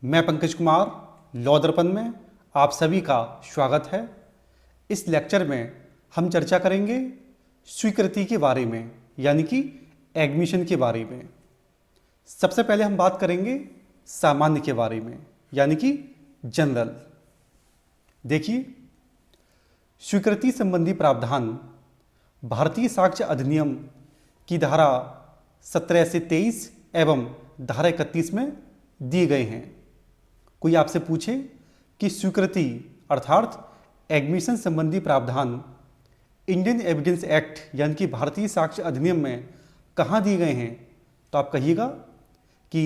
मैं पंकज कुमार लॉ दर्पण में आप सभी का स्वागत है। इस लेक्चर में हम चर्चा करेंगे स्वीकृति के बारे में, यानी कि एडमिशन के बारे में। सबसे पहले हम बात करेंगे सामान्य के बारे में, यानी कि जनरल। देखिए, स्वीकृति संबंधी प्रावधान भारतीय साक्ष्य अधिनियम की धारा 17 से 23 एवं धारा 31 में दिए गए हैं। कोई आपसे पूछे कि स्वीकृति अर्थात एडमिशन संबंधी प्रावधान इंडियन एविडेंस एक्ट यानी कि भारतीय साक्ष्य अधिनियम में कहाँ दिए गए हैं, तो आप कहिएगा कि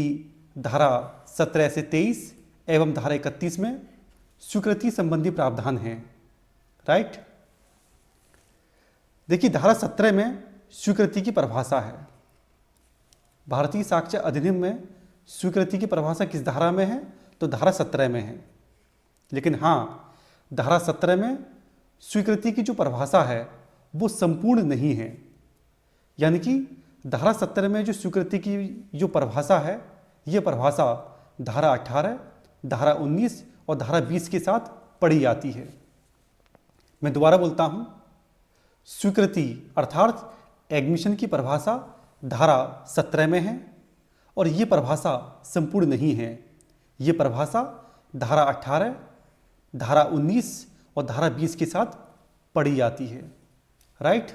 धारा 17 से 23 एवं धारा 31 में स्वीकृति संबंधी प्रावधान हैं। राइट। देखिए, धारा 17 में स्वीकृति की परिभाषा है। भारतीय साक्ष्य अधिनियम में स्वीकृति की परिभाषा किस धारा में है, तो धारा 17 में है। लेकिन हाँ, धारा 17 में स्वीकृति की जो परिभाषा है वो संपूर्ण नहीं है। यानी कि धारा 17 में जो स्वीकृति की जो परिभाषा है, ये परिभाषा धारा 18, धारा 19 और धारा 20 के साथ पढ़ी जाती है। मैं दोबारा बोलता हूँ, स्वीकृति अर्थात एडमिशन की परिभाषा धारा 17 में है और ये परिभाषा संपूर्ण नहीं है। ये परिभाषा धारा 18, धारा 19 और धारा 20 के साथ पढ़ी जाती है। राइट।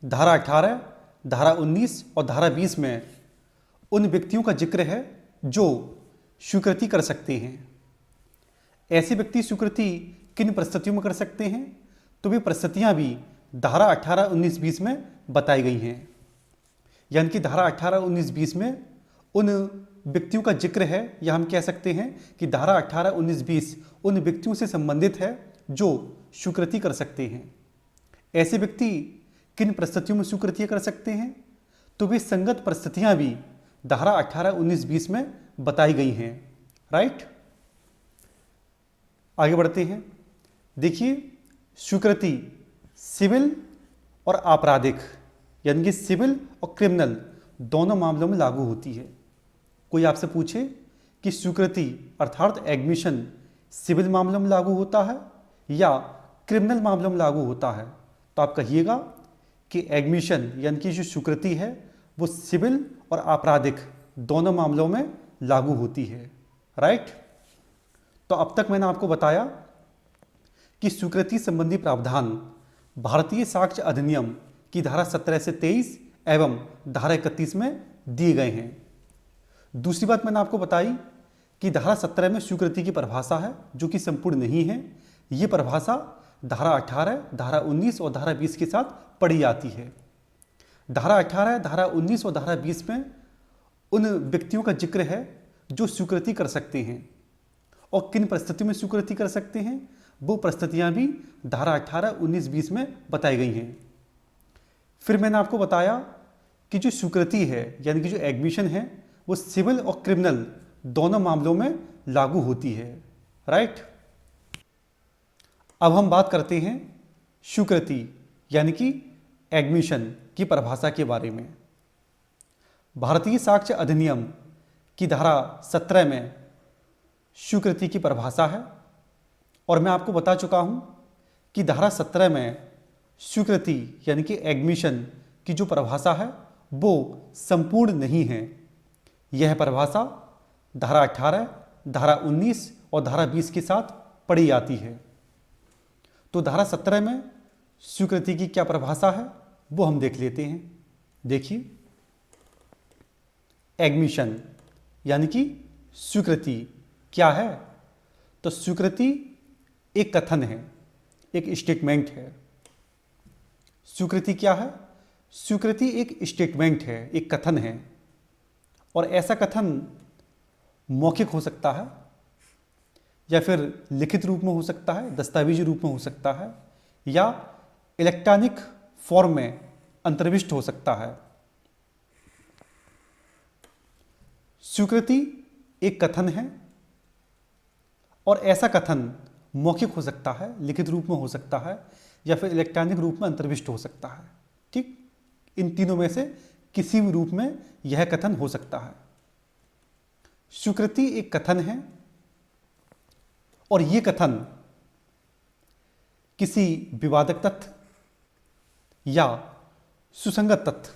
धारा 18, धारा 19 और धारा 20 में उन व्यक्तियों का जिक्र है जो स्वीकृति कर सकते हैं। ऐसे व्यक्ति स्वीकृति किन परिस्थितियों में कर सकते हैं, तो वे परिस्थितियां भी धारा 18, 19, 20 में बताई गई हैं। यानी कि धारा 18, 19, 20 में उन व्यक्तियों का जिक्र है, या हम कह सकते हैं कि धारा 18, 19, 20 उन व्यक्तियों से संबंधित है जो स्वीकृति कर सकते हैं। ऐसे व्यक्ति किन परिस्थितियों में स्वीकृति कर सकते हैं, तो वे संगत परिस्थितियां भी धारा 18, 19, 20 में बताई गई हैं। राइट। आगे बढ़ते हैं। देखिए, स्वीकृति सिविल और आपराधिक यानी कि सिविल और क्रिमिनल दोनों मामलों में लागू होती है। कोई आपसे पूछे कि स्वीकृति अर्थात एडमिशन सिविल मामलों में लागू होता है या क्रिमिनल मामलों में लागू होता है, तो आप कहिएगा कि एडमिशन यानी कि जो स्वीकृति है वो सिविल और आपराधिक दोनों मामलों में लागू होती है। राइट। तो अब तक मैंने आपको बताया कि स्वीकृति संबंधी प्रावधान भारतीय साक्ष्य अधिनियम की धारा 17 से 23 एवं धारा 31 में दिए गए हैं। दूसरी बात मैंने आपको बताई कि धारा 17 में स्वीकृति की परिभाषा है जो कि संपूर्ण नहीं है। ये परिभाषा धारा 18, धारा 19 और धारा 20 के साथ पढ़ी जाती है। धारा 18, धारा 19 और धारा 20 में उन व्यक्तियों का जिक्र है जो स्वीकृति कर सकते हैं, और किन परिस्थितियों में स्वीकृति कर सकते हैं वो परिस्थितियां भी धारा 18, 19, 20 में बताई गई हैं। फिर मैंने आपको बताया कि जो स्वीकृति है यानी कि जो एडमिशन है वो सिविल और क्रिमिनल दोनों मामलों में लागू होती है। राइट। अब हम बात करते हैं स्वीकृति यानी कि एडमिशन की परिभाषा के बारे में। भारतीय साक्ष्य अधिनियम की धारा 17 में स्वीकृति की परिभाषा है, और मैं आपको बता चुका हूं कि धारा 17 में स्वीकृति यानी कि एडमिशन की जो परिभाषा है वो संपूर्ण नहीं है। यह परिभाषा धारा 18, धारा 19 और धारा 20 के साथ पढ़ी जाती है। तो धारा 17 में स्वीकृति की क्या परिभाषा है वो हम देख लेते हैं। देखिए, एडमिशन यानी कि स्वीकृति क्या है, तो स्वीकृति एक कथन है, एक स्टेटमेंट है। स्वीकृति क्या है? स्वीकृति एक स्टेटमेंट है, एक कथन है, और ऐसा कथन मौखिक हो सकता है या फिर लिखित रूप में हो सकता है, दस्तावेजी रूप में हो सकता है, या इलेक्ट्रॉनिक फॉर्म में अंतर्विष्ट हो सकता है। स्वीकृति एक कथन है और ऐसा कथन मौखिक हो सकता है, लिखित रूप में हो सकता है, या फिर इलेक्ट्रॉनिक रूप में अंतर्विष्ट हो सकता है। ठीक, इन तीनों में से किसी भी रूप में यह कथन हो सकता है। स्वीकृति एक कथन है और ये कथन किसी विवादक तथ्य या सुसंगत तथ्य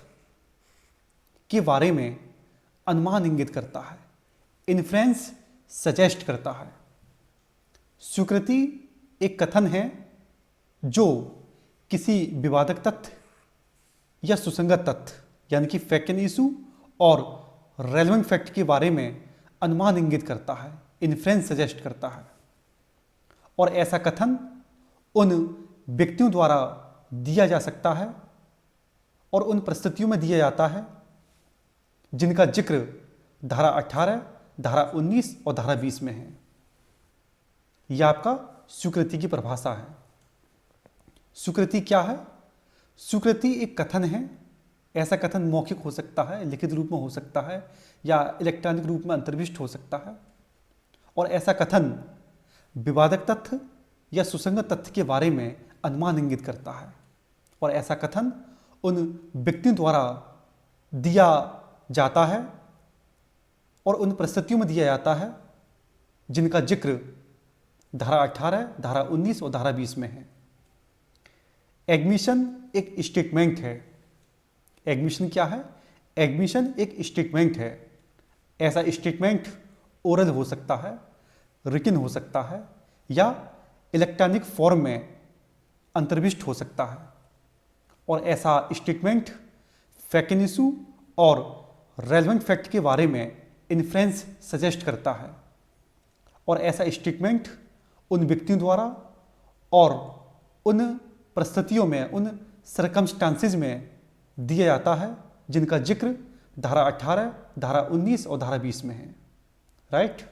के बारे में अनुमान इंगित करता है, इन्फ्रेंस सजेस्ट करता है। स्वीकृति एक कथन है जो किसी विवादक तथ्य या सुसंगत तथ्य यानी कि फैक्ट एंड इशू और रेलेवेंट फैक्ट के बारे में अनुमान इंगित करता है, इन्फ्रेंस सजेस्ट करता है। और ऐसा कथन उन व्यक्तियों द्वारा दिया जा सकता है और उन परिस्थितियों में दिया जाता है जिनका जिक्र धारा 18, धारा 19 और धारा 20 में है। यह आपका स्वीकृति की परिभाषा है। स्वीकृति क्या है? स्वीकृति एक कथन है। ऐसा कथन मौखिक हो सकता है, लिखित रूप में हो सकता है या इलेक्ट्रॉनिक रूप में अंतर्विष्ट हो सकता है। और ऐसा कथन विवादक तथ्य या सुसंगत तथ्य के बारे में अनुमान इंगित करता है और ऐसा कथन उन व्यक्तियों द्वारा दिया जाता है और उन परिस्थितियों में दिया जाता है जिनका जिक्र धारा 18, धारा 19 और धारा 20 में है। एडमिशन एक स्टेटमेंट है। एडमिशन क्या है? एडमिशन एक स्टेटमेंट है। ऐसा स्टेटमेंट ओरल हो सकता है, रिटन हो सकता है या इलेक्ट्रॉनिक फॉर्म में अंतर्विष्ट हो सकता है। और ऐसा स्टेटमेंट फैक्ट एंड इशू और रेलेवेंट फैक्ट के बारे में इन्फ्रेंस सजेस्ट करता है। और ऐसा स्टेटमेंट उन व्यक्तियों द्वारा और उन परिस्थितियों में, उन सर्कमस्टांसेस में दिया जाता है जिनका जिक्र धारा 18, धारा 19 और धारा 20 में है। राइट?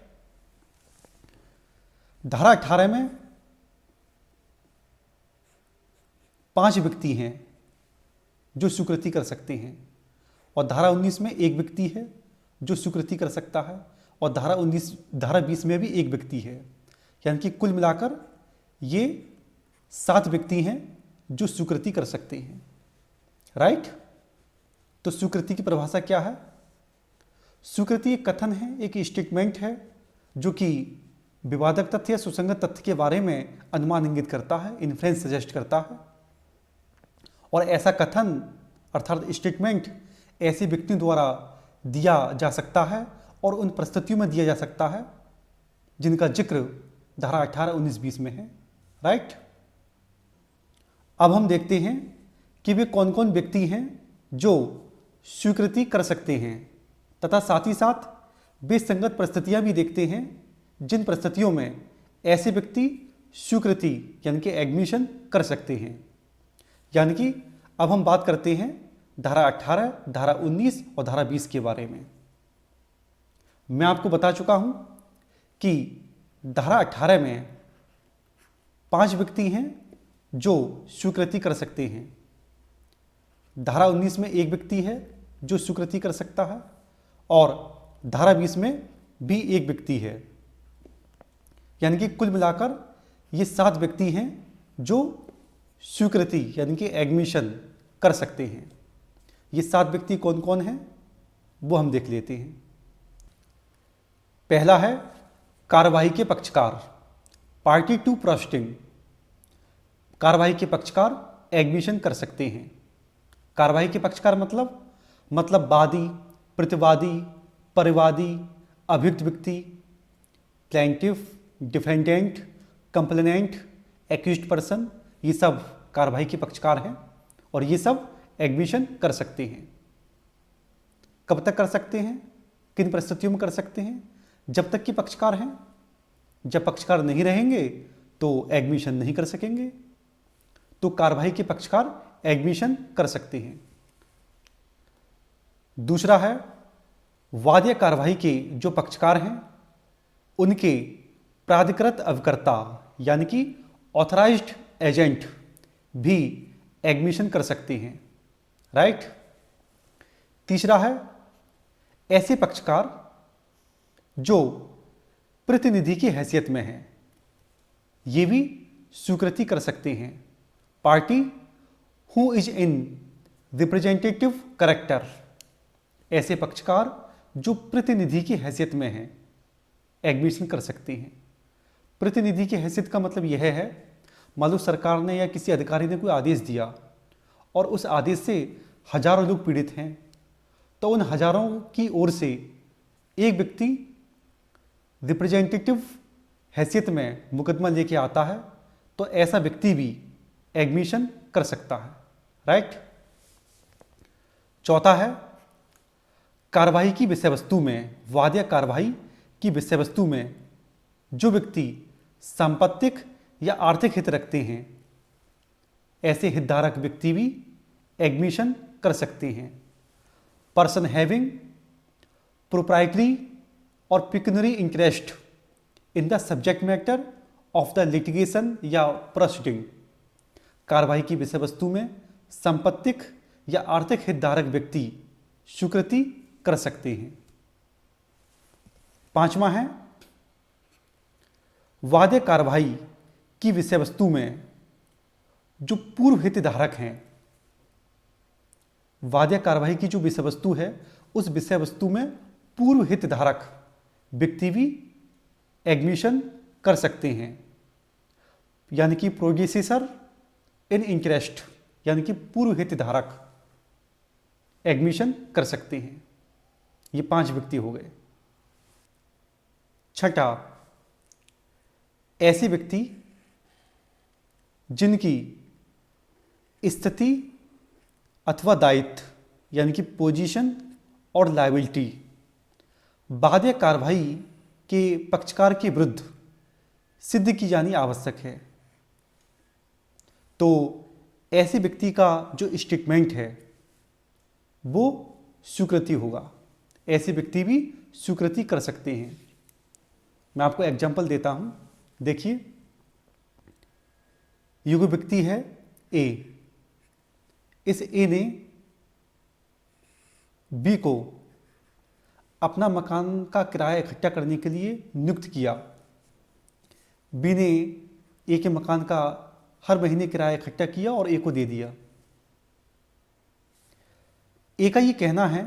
धारा 18 में 5 व्यक्ति हैं जो स्वीकृति कर सकते हैं और धारा 19 में एक व्यक्ति है जो स्वीकृति कर सकता है और धारा 20 में भी एक व्यक्ति है। यानी कि कुल मिलाकर ये 7 व्यक्ति हैं जो स्वीकृति कर सकते हैं। राइट? तो स्वीकृति की परिभाषा क्या है? स्वीकृति एक कथन है, एक स्टेटमेंट है जो कि विवादक तथ्य या सुसंगत तथ्य के बारे में अनुमान इंगित करता है, इन्फ्रेंस सजेस्ट करता है। और ऐसा कथन अर्थात स्टेटमेंट ऐसे व्यक्तियों द्वारा दिया जा सकता है और उन परिस्थितियों में दिया जा सकता है जिनका जिक्र धारा 18, 19, 20 में है। राइट? अब हम देखते हैं कि वे कौन कौन व्यक्ति हैं जो स्वीकृति कर सकते हैं तथा साथ ही साथ वे संगत परिस्थितियां भी देखते हैं जिन परिस्थितियों में ऐसे व्यक्ति स्वीकृति यानी कि एडमिशन कर सकते हैं। यानी कि अब हम बात करते हैं धारा 18, धारा 19 और धारा 20 के बारे में। मैं आपको बता चुका हूं कि धारा 18 में 5 व्यक्ति हैं जो स्वीकृति कर सकते हैं। धारा 19 में एक व्यक्ति है जो स्वीकृति कर सकता है और धारा 20 में भी एक व्यक्ति है। यानी कि कुल मिलाकर ये 7 व्यक्ति हैं जो स्वीकृति यानी कि एडमिशन कर सकते हैं। ये 7 व्यक्ति कौन कौन हैं वो हम देख लेते हैं। पहला है कार्यवाही के पक्षकार, पार्टी टू प्रोसीडिंग। कार्यवाही के पक्षकार एडमिशन कर सकते हैं। कार्यवाही के पक्षकार मतलब वादी, प्रतिवादी, परिवादी, अभियुक्त व्यक्ति, plaintiff, defendant, complainant, accused person, ये सब कार्यवाही के पक्षकार हैं और ये सब एडमिशन कर सकते हैं। कब तक कर सकते हैं? किन परिस्थितियों में कर सकते हैं? जब तक कि पक्षकार हैं। जब पक्षकार नहीं रहेंगे तो एडमिशन नहीं कर सकेंगे। तो कार्यवाही के पक्षकार एडमिशन कर सकते हैं। दूसरा है वाद्य कार्यवाही के जो पक्षकार हैं उनके प्राधिकृत अभिकर्ता यानी कि ऑथराइज्ड एजेंट भी एडमिशन कर सकते हैं। राइट? तीसरा है ऐसे पक्षकार जो प्रतिनिधि की हैसियत में हैं, ये भी स्वीकृति कर सकते हैं। Party who is in representative character, ऐसे पक्षकार जो प्रतिनिधि की हैसियत में हैं एडमिशन कर सकते हैं। प्रतिनिधि की हैसियत का मतलब यह है, मान लो सरकार ने या किसी अधिकारी ने कोई आदेश दिया और उस आदेश से हजारों लोग पीड़ित हैं, तो उन हजारों की ओर से एक व्यक्ति रिप्रेजेंटेटिव हैसियत में मुकदमा लेके आता है, तो ऐसा व्यक्ति भी एडमिशन कर सकता है। राइट। चौथा है, कार्रवाई की विषय वस्तु में, वाद या कार्रवाई की विषय वस्तु में जो व्यक्ति सांपत्तिक या आर्थिक हित रखते हैं, ऐसे हितधारक व्यक्ति भी एडमिशन कर सकते हैं। पर्सन हैविंग प्रोप्राइटरी और pecuniary interest in the subject matter of the litigation या प्रोसीडिंग, कार्रवाई की विषय वस्तु में संपत्तिक या आर्थिक हितधारक व्यक्ति स्वीकृति कर सकते हैं। पांचवा है, वाद्य कार्रवाई की विषय वस्तु में जो पूर्व हितधारक हैं, वाद्य कार्रवाई की जो विषय वस्तु है उस विषय वस्तु में पूर्व हितधारक व्यक्ति भी एडमिशन कर सकते हैं। यानी कि प्रोड्यूसर इन इंटरेस्ट, यानी कि पूर्व हितधारक एडमिशन कर सकते हैं। ये 5 व्यक्ति हो गए। छठा, ऐसे व्यक्ति जिनकी स्थिति अथवा दायित्व, यानी कि पोजीशन और लायबिलिटी वाद्य कार्रवाई के पक्षकार के विरुद्ध सिद्ध की जानी आवश्यक है। तो ऐसे व्यक्ति का जो स्टेटमेंट है वो स्वीकृति होगा। ऐसे व्यक्ति भी स्वीकृति कर सकते हैं। मैं आपको एग्जांपल देता हूं, देखिए। ये कोई व्यक्ति है ए, इस ए ने बी को अपना मकान का किराया इकट्ठा करने के लिए नियुक्त किया। बी ने ए के मकान का हर महीने किराया इकट्ठा किया और ए को दे दिया। ए का ये कहना है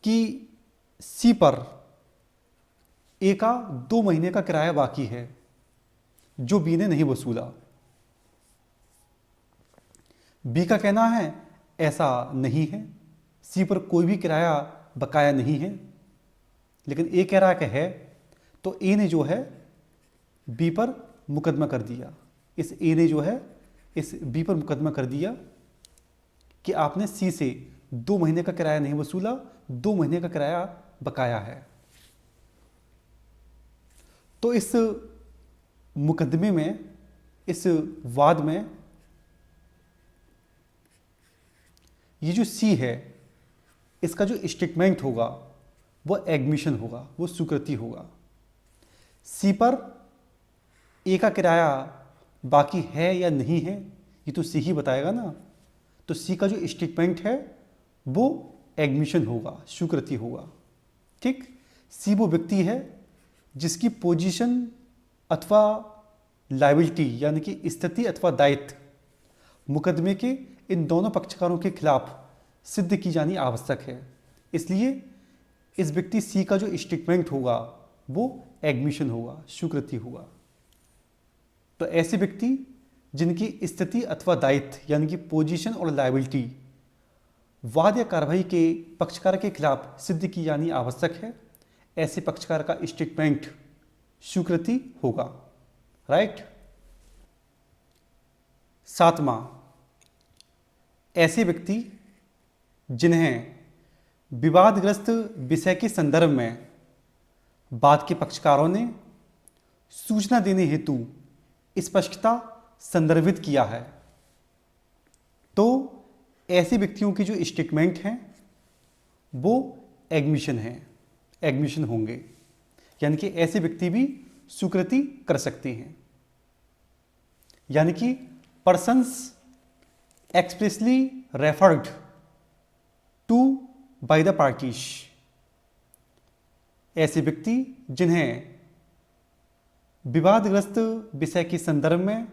कि सी पर ए का 2 महीने का किराया बाकी है जो बी ने नहीं वसूला। बी का कहना है ऐसा नहीं है, सी पर कोई भी किराया बकाया नहीं है, लेकिन ए कह रहा है कि है। तो ए ने जो है बी पर मुकदमा कर दिया। इस ए ने जो है इस बी पर मुकदमा कर दिया कि आपने सी से 2 महीने का किराया नहीं वसूला, 2 महीने का किराया बकाया है। तो इस मुकदमे में, इस वाद में ये जो सी है इसका जो स्टेटमेंट होगा वो एडमिशन होगा, वो स्वीकृति होगा। सी पर ए का किराया बाकी है या नहीं है ये तो सी ही बताएगा ना। तो सी का जो स्टेटमेंट है वो एडमिशन होगा, स्वीकृति होगा। ठीक। सी वो व्यक्ति है जिसकी पोजीशन अथवा लायबिलिटी, यानी कि स्थिति अथवा दायित्व मुकदमे के इन दोनों पक्षकारों के खिलाफ सिद्ध की जानी आवश्यक है। इसलिए इस व्यक्ति सी का जो स्टेटमेंट होगा वो एडमिशन होगा, स्वीकृति होगा। तो ऐसे व्यक्ति जिनकी स्थिति अथवा दायित्व, यानी कि पोजीशन और लायबिलिटी वाद या कार्रवाई के पक्षकार के खिलाफ सिद्ध की जानी आवश्यक है, ऐसे पक्षकार का स्टेटमेंट स्वीकृति होगा। राइट। 7वां, ऐसे व्यक्ति जिन्हें विवादग्रस्त विषय के संदर्भ में वाद के पक्षकारों ने सूचना देने हेतु स्पष्टता संदर्भित किया है। तो ऐसे व्यक्तियों की जो स्टेटमेंट हैं वो एडमिशन है, एडमिशन होंगे। यानी कि ऐसे व्यक्ति भी स्वीकृति कर सकते हैं। यानी कि persons expressly referred to by the parties, ऐसे व्यक्ति जिन्हें विवादग्रस्त विषय के संदर्भ में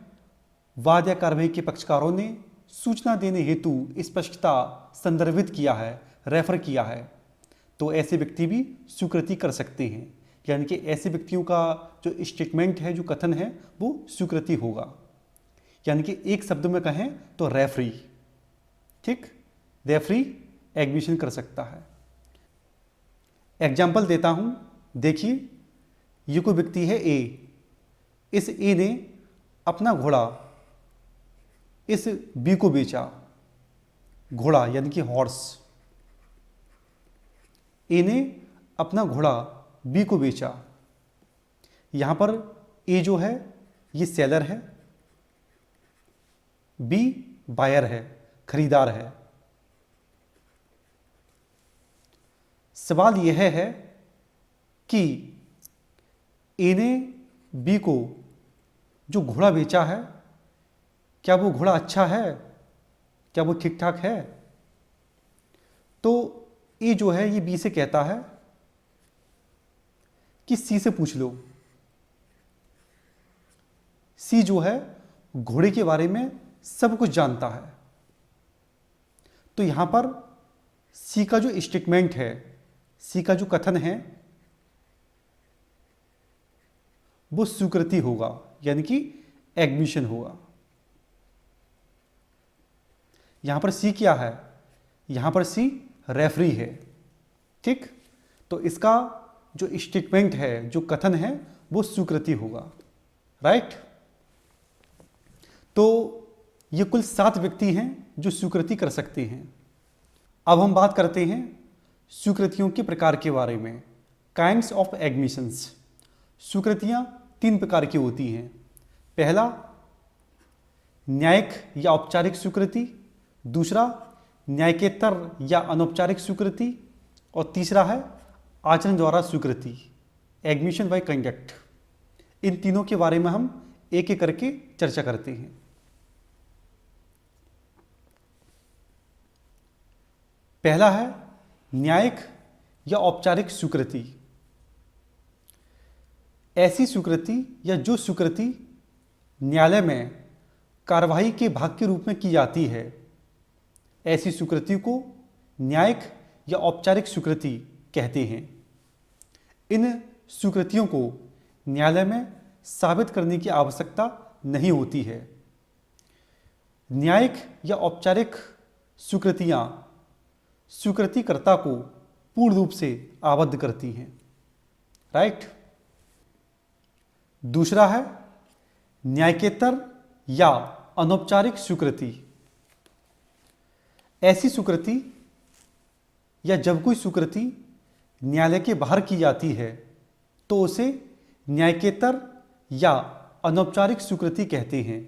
वाद या कार्रवाई के पक्षकारों ने सूचना देने हेतु स्पष्टता संदर्भित किया है, रेफर किया है। तो ऐसे व्यक्ति भी स्वीकृति कर सकते हैं, यानी कि ऐसे व्यक्तियों का जो स्टेटमेंट है, जो कथन है, वो स्वीकृति होगा। यानी कि एक शब्द में कहें तो रेफरी, ठीक, रेफरी एडमिशन कर सकता है। एग्जाम्पल देता हूं, देखिए ये कोई व्यक्ति है ए, इस ए ने अपना घोड़ा इस बी को बेचा, घोड़ा यानी कि हॉर्स, ए ने अपना घोड़ा बी को बेचा। यहां पर ए जो है ये सेलर है, बी बायर है, खरीदार है। सवाल यह है कि ए ने बी को जो घोड़ा बेचा है, क्या वो घोड़ा अच्छा है, क्या वो ठीक ठाक है? तो ए जो है ये बी से कहता है कि सी से पूछ लो। सी जो है घोड़े के बारे में सब कुछ जानता है। तो यहां पर सी का जो स्टेटमेंट है, सी का जो कथन है, वो स्वीकृति होगा, यानी कि एडमिशन होगा। यहां पर सी क्या है? यहां पर सी रेफरी है, ठीक। तो इसका जो स्टेटमेंट है, जो कथन है, वो स्वीकृति होगा, राइट। तो ये कुल 7 व्यक्ति हैं जो स्वीकृति कर सकते हैं। अब हम बात करते हैं स्वीकृतियों के प्रकार के बारे में। Kinds of admissions. स्वीकृतियां 3 प्रकार की होती हैं। पहला न्यायिक या औपचारिक स्वीकृति, दूसरा न्यायिकेतर या अनौपचारिक स्वीकृति, और तीसरा है आचरण द्वारा स्वीकृति, एडमिशन बाय कंडक्ट। इन तीनों के बारे में हम एक एक करके चर्चा करते हैं। पहला है न्यायिक या औपचारिक स्वीकृति। ऐसी स्वीकृति या जो स्वीकृति न्यायालय में कार्यवाही के भाग के रूप में की जाती है, ऐसी स्वीकृति को न्यायिक या औपचारिक स्वीकृति कहते हैं। इन स्वीकृतियों को न्यायालय में साबित करने की आवश्यकता नहीं होती है। न्यायिक या औपचारिक स्वीकृतियां स्वीकृतिकर्ता को पूर्ण रूप से आबद्ध करती हैं, राइट। दूसरा है न्यायिकेतर या अनौपचारिक स्वीकृति। ऐसी स्वीकृति या जब कोई स्वीकृति न्यायालय के बाहर की जाती है तो उसे न्यायिकेतर या अनौपचारिक स्वीकृति कहते हैं।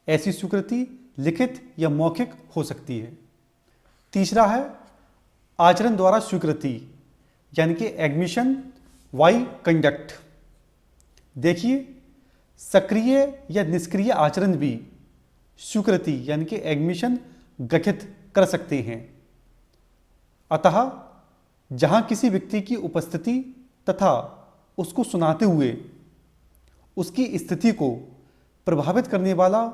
ऐसी स्वीकृति लिखित या मौखिक हो सकती है। तीसरा है आचरण द्वारा स्वीकृति, यानी कि एडमिशन बाय कंडक्ट। देखिए, सक्रिय या निष्क्रिय आचरण भी स्वीकृति यानी कि एडमिशन गठित कर सकते हैं। अतः जहां किसी व्यक्ति की उपस्थिति तथा उसको सुनाते हुए उसकी स्थिति को प्रभावित करने वाला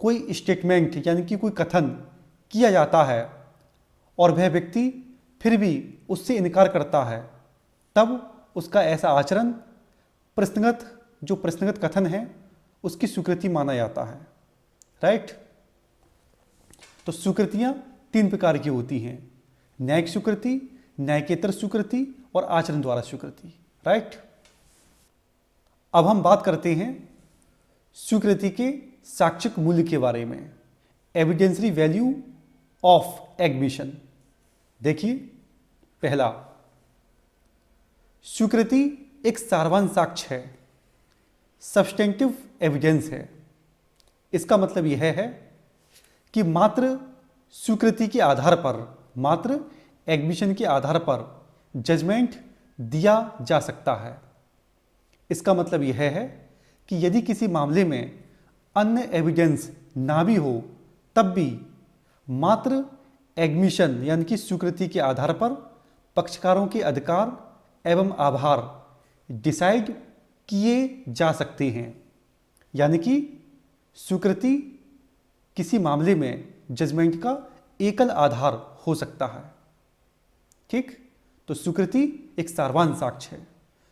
कोई स्टेटमेंट यानी कि कोई कथन किया जाता है और वह व्यक्ति फिर भी उससे इनकार करता है, तब उसका ऐसा आचरण प्रश्नगत कथन है उसकी स्वीकृति माना जाता है, राइट। तो स्वीकृतियां 3 प्रकार की होती हैं, न्यायिक स्वीकृति, न्यायिकेतर स्वीकृति और आचरण द्वारा स्वीकृति, राइट। अब हम बात करते हैं स्वीकृति के साक्ष्यिक मूल्य के बारे में, एविडेंशियरी वैल्यू ऑफ एडमिशन। देखिए, पहला, स्वीकृति एक सारवान साक्ष्य है, सब्सटेंटिव एविडेंस है। इसका मतलब यह है कि मात्र स्वीकृति के आधार पर, मात्र एडमिशन के आधार पर जजमेंट दिया जा सकता है। इसका मतलब यह है कि यदि किसी मामले में अन्य एविडेंस ना भी हो, तब भी मात्र एडमिशन यानी कि स्वीकृति के आधार पर पक्षकारों के अधिकार एवं आभार डिसाइड किए जा सकते हैं। यानी कि स्वीकृति किसी मामले में जजमेंट का एकल आधार हो सकता है, ठीक। तो स्वीकृति एक सारवान साक्ष्य है।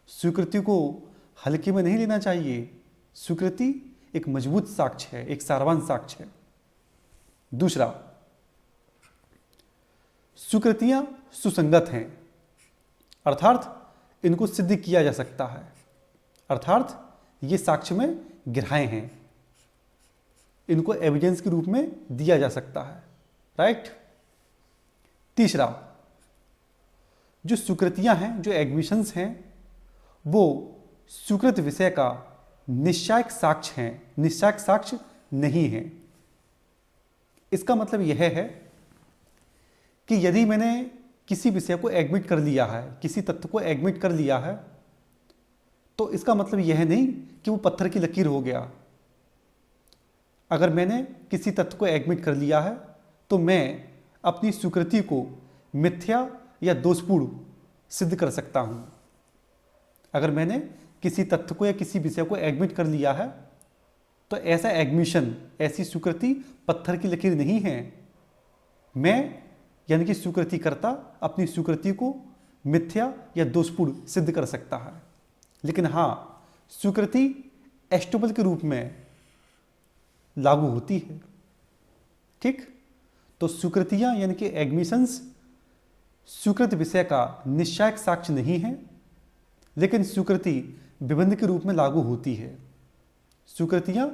स्वीकृति को हल्के में नहीं लेना चाहिए। स्वीकृति एक मजबूत साक्ष्य है, एक सारवान साक्ष्य है। दूसरा, स्वीकृतियां सुसंगत हैं, अर्थात इनको सिद्ध किया जा सकता है, अर्थात ये साक्ष्य में ग्राह्य हैं, इनको एविडेंस के रूप में दिया जा सकता है। राइट। तीसरा, जो स्वीकृतियां हैं, जो एडमिशंस हैं, वो स्वीकृत विषय का निश्चायक साक्ष्य हैं, निश्चायक साक्ष्य नहीं है। इसका मतलब यह है कि यदि मैंने किसी विषय को एडमिट कर लिया है, किसी तत्व को एडमिट कर लिया है, तो इसका मतलब यह नहीं कि वो पत्थर की लकीर हो गया। अगर मैंने किसी तत्व को एडमिट कर लिया है तो मैं अपनी स्वीकृति को मिथ्या या दोषपूर्ण सिद्ध कर सकता हूं। अगर मैंने किसी तथ्य को या किसी विषय को एडमिट कर लिया है तो ऐसा एडमिशन, ऐसी स्वीकृति पत्थर की लकीर नहीं है। मैं यानी कि स्वीकृतिकर्ता अपनी स्वीकृति को मिथ्या या दोषपूर्ण सिद्ध कर सकता है। लेकिन हाँ, स्वीकृति एस्टोबल के रूप में लागू होती है। ठीक। तो स्वीकृतियां यानी कि एडमिशंस स्वीकृत विषय का निश्चायक साक्ष्य नहीं है, लेकिन स्वीकृति विबंध के रूप में लागू होती है। स्वीकृतियां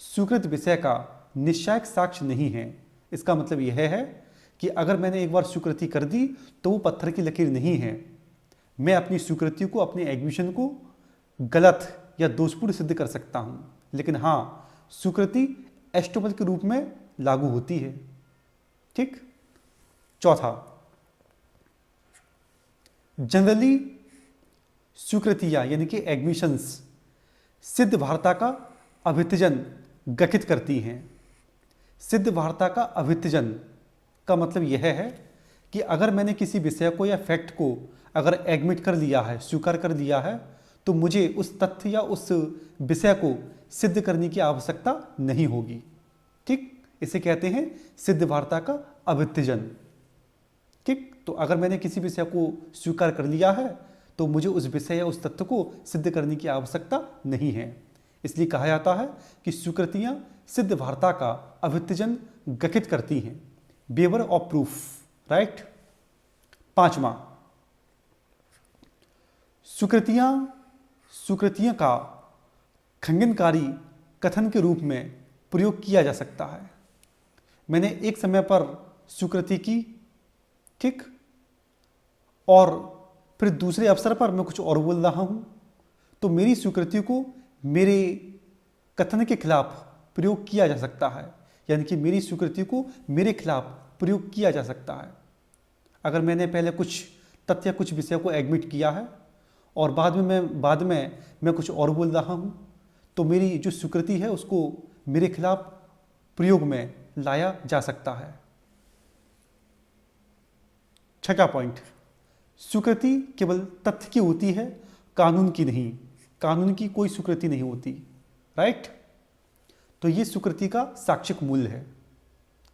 स्वीकृत विषय का निश्चायक साक्ष्य नहीं है। इसका मतलब यह है कि अगर मैंने एक बार स्वीकृति कर दी तो वो पत्थर की लकीर नहीं है। मैं अपनी स्वीकृति को, अपने एडमिशन को गलत या दोषपूर्ण सिद्ध कर सकता हूं, लेकिन हाँ, स्वीकृति एस्टोबल के रूप में लागू होती है। ठीक। चौथा, जनरली स्वीकृतियां यानी कि एडमिशंस सिद्ध वार्ता का अभित्यजन गठित करती हैं। सिद्ध वार्ता का अभित्यजन का मतलब यह है कि अगर मैंने किसी विषय को या फैक्ट को अगर एडमिट कर लिया है, स्वीकार कर लिया है, तो मुझे उस तथ्य या उस विषय को सिद्ध करने की आवश्यकता नहीं होगी। ठीक। इसे कहते हैं सिद्ध वार्ता का अभित्यजन। ठीक। तो अगर मैंने किसी विषय को स्वीकार कर लिया है तो मुझे उस विषय या उस तथ्य को सिद्ध करने की आवश्यकता नहीं है। इसलिए कहा जाता है कि स्वीकृतियां सिद्ध वार्ता का अभित्यजन गठित करती हैं। Waiver of proof. राइट। पांचवा, स्वीकृतियां का खंडनकारी कथन के रूप में प्रयोग किया जा सकता है। मैंने एक समय पर स्वीकृति की, ठीक, और फिर दूसरे अवसर पर मैं कुछ और बोल रहा हूं, तो मेरी स्वीकृति को मेरे कथन के खिलाफ प्रयोग किया जा सकता है, यानी कि मेरी स्वीकृति को मेरे खिलाफ प्रयोग किया जा सकता है। अगर मैंने पहले कुछ तथ्य, कुछ विषय को एडमिट किया है और बाद में मैं कुछ और बोल रहा हूं, तो मेरी जो स्वीकृति है उसको मेरे खिलाफ प्रयोग में लाया जा सकता है। छठा पॉइंट, स्वीकृति केवल तथ्य की होती है, कानून की नहीं। कानून की कोई स्वीकृति नहीं होती। राइट। तो ये स्वीकृति का साक्षिक मूल्य है।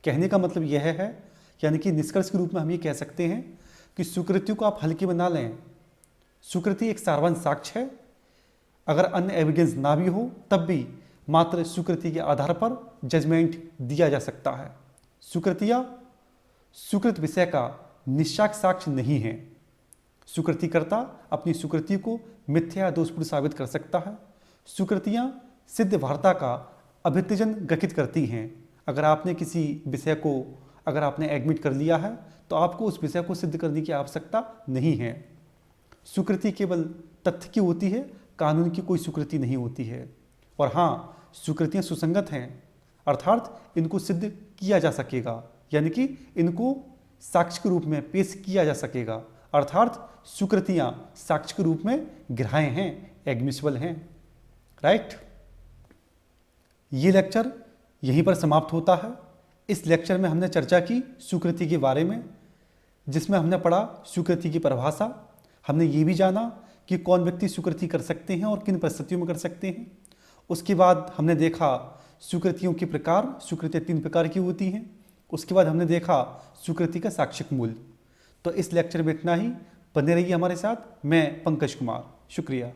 कहने का मतलब यह है, यानी कि निष्कर्ष के रूप में हम ये कह सकते हैं कि स्वीकृति को आप हल्के में ना लें। स्वीकृति एक सारवान साक्ष्य है। अगर अन्य एविडेंस ना भी हो तब भी मात्र स्वीकृति के आधार पर जजमेंट दिया जा सकता है। स्वीकृतियां स्वीकृत विषय का निश्चायक साक्ष्य नहीं है। स्वीकृतिकर्ता अपनी स्वीकृति को मिथ्या या दोषपूर्ण साबित कर सकता है। स्वीकृतियां सिद्ध वार्ता का अभित्यजन गठित करती हैं। अगर आपने किसी विषय को अगर आपने एडमिट कर लिया है तो आपको उस विषय को सिद्ध करने की आवश्यकता नहीं है। स्वीकृति केवल तथ्य की होती है, कानून की कोई स्वीकृति नहीं होती है। और हाँ, स्वीकृतियां सुसंगत हैं, अर्थात इनको सिद्ध किया जा सकेगा, यानी कि इनको साक्ष्य के रूप में पेश किया जा सकेगा, अर्थात स्वीकृतियां साक्ष्य के रूप में ग्राह्य हैं, एडमिसिबल हैं। राइट। ये लेक्चर यहीं पर समाप्त होता है। इस लेक्चर में हमने चर्चा की स्वीकृति के बारे में, जिसमें हमने पढ़ा स्वीकृति की परिभाषा। हमने ये भी जाना कि कौन व्यक्ति स्वीकृति कर सकते हैं और किन परिस्थितियों में कर सकते हैं। उसके बाद हमने देखा स्वीकृतियों के प्रकार। स्वीकृतियाँ 3 प्रकार की होती हैं। उसके बाद हमने देखा स्वीकृति का साक्षिक मूल्य। तो इस लेक्चर में इतना ही। बने रहिए हमारे साथ। मैं पंकज कुमार, शुक्रिया।